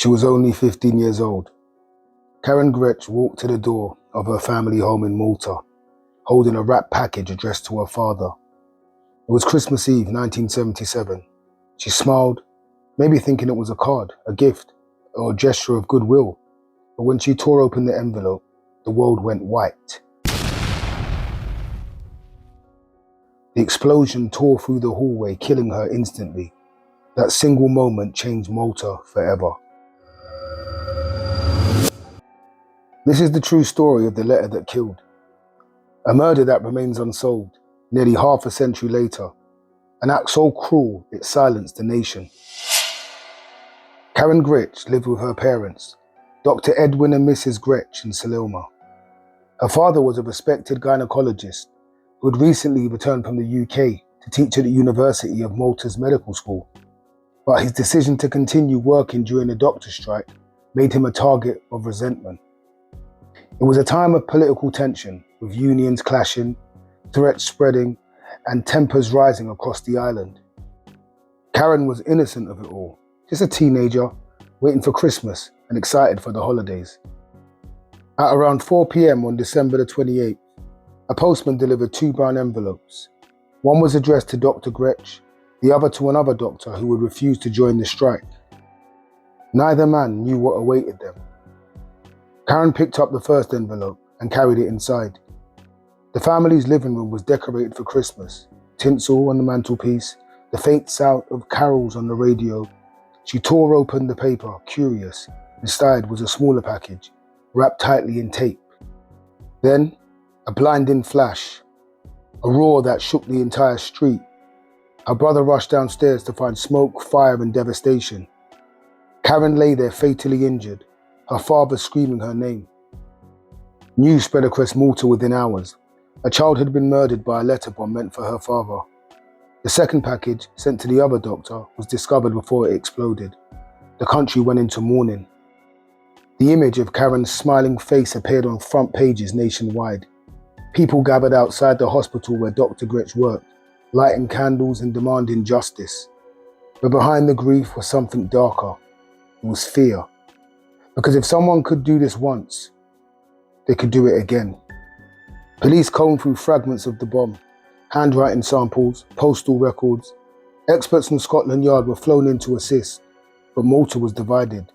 She was only 15 years old. Karin Grech walked to the door of her family home in Malta, holding a wrapped package addressed to her father. It was Christmas Eve, 1977. She smiled, maybe thinking it was a card, a gift, or a gesture of goodwill. But when she tore open the envelope, the world went white. The explosion tore through the hallway, killing her instantly. That single moment changed Malta forever. This is the true story of the letter that killed. A murder that remains unsolved, nearly half a century later. An act so cruel it silenced the nation. Karin Grech lived with her parents, Dr. Edwin and Mrs. Grech in Salilma. Her father was a respected gynecologist who had recently returned from the UK to teach at the University of Malta's medical school. But his decision to continue working during the doctor's strike made him a target of resentment. It was a time of political tension, with unions clashing, threats spreading, and tempers rising across the island. Karin was innocent of it all, just a teenager, waiting for Christmas and excited for the holidays. At around 4 p.m. on December the 28th, a postman delivered 2 brown envelopes. One was addressed to Dr. Grech, the other to another doctor who would refuse to join the strike. Neither man knew what awaited them. Karin picked up the first envelope and carried it inside. The family's living room was decorated for Christmas. Tinsel on the mantelpiece, the faint sound of carols on the radio. She tore open the paper, curious. Inside was a smaller package, wrapped tightly in tape. Then, a blinding flash, a roar that shook the entire street. Her brother rushed downstairs to find smoke, fire, and devastation. Karin lay there fatally injured, her father screaming her name. News spread across Malta within hours. A child had been murdered by a letter bomb meant for her father. The second package, sent to the other doctor, was discovered before it exploded. The country went into mourning. The image of Karin's smiling face appeared on front pages nationwide. People gathered outside the hospital where Dr. Grech worked, lighting candles and demanding justice. But behind the grief was something darker. It was fear. Because if someone could do this once, they could do it again. Police combed through fragments of the bomb, handwriting samples, postal records. Experts from Scotland Yard were flown in to assist, but Malta was divided.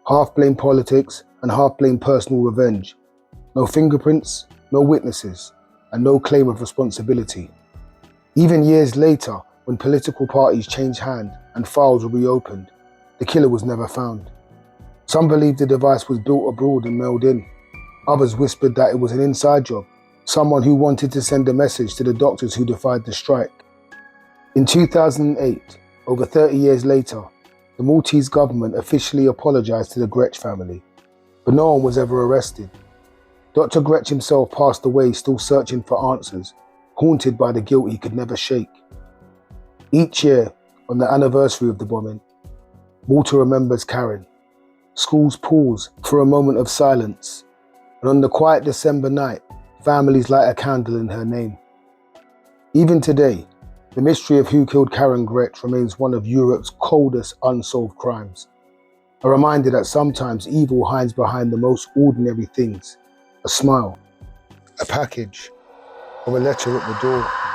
Half blamed politics and half blamed personal revenge. No fingerprints, no witnesses, and no claim of responsibility. Even years later, when political parties changed hand and files were reopened, the killer was never found. Some believed the device was built abroad and mailed in. Others whispered that it was an inside job, someone who wanted to send a message to the doctors who defied the strike. In 2008, over 30 years later, the Maltese government officially apologized to the Grech family, but no one was ever arrested. Dr. Grech himself passed away still searching for answers, haunted by the guilt he could never shake. Each year, on the anniversary of the bombing, Malta remembers Karin. Schools pause for a moment of silence, and on the quiet December night, families light a candle in her name. Even today, the mystery of who killed Karin Grech remains one of Europe's coldest unsolved crimes. A reminder that sometimes evil hides behind the most ordinary things. A smile, a package, or a letter at the door.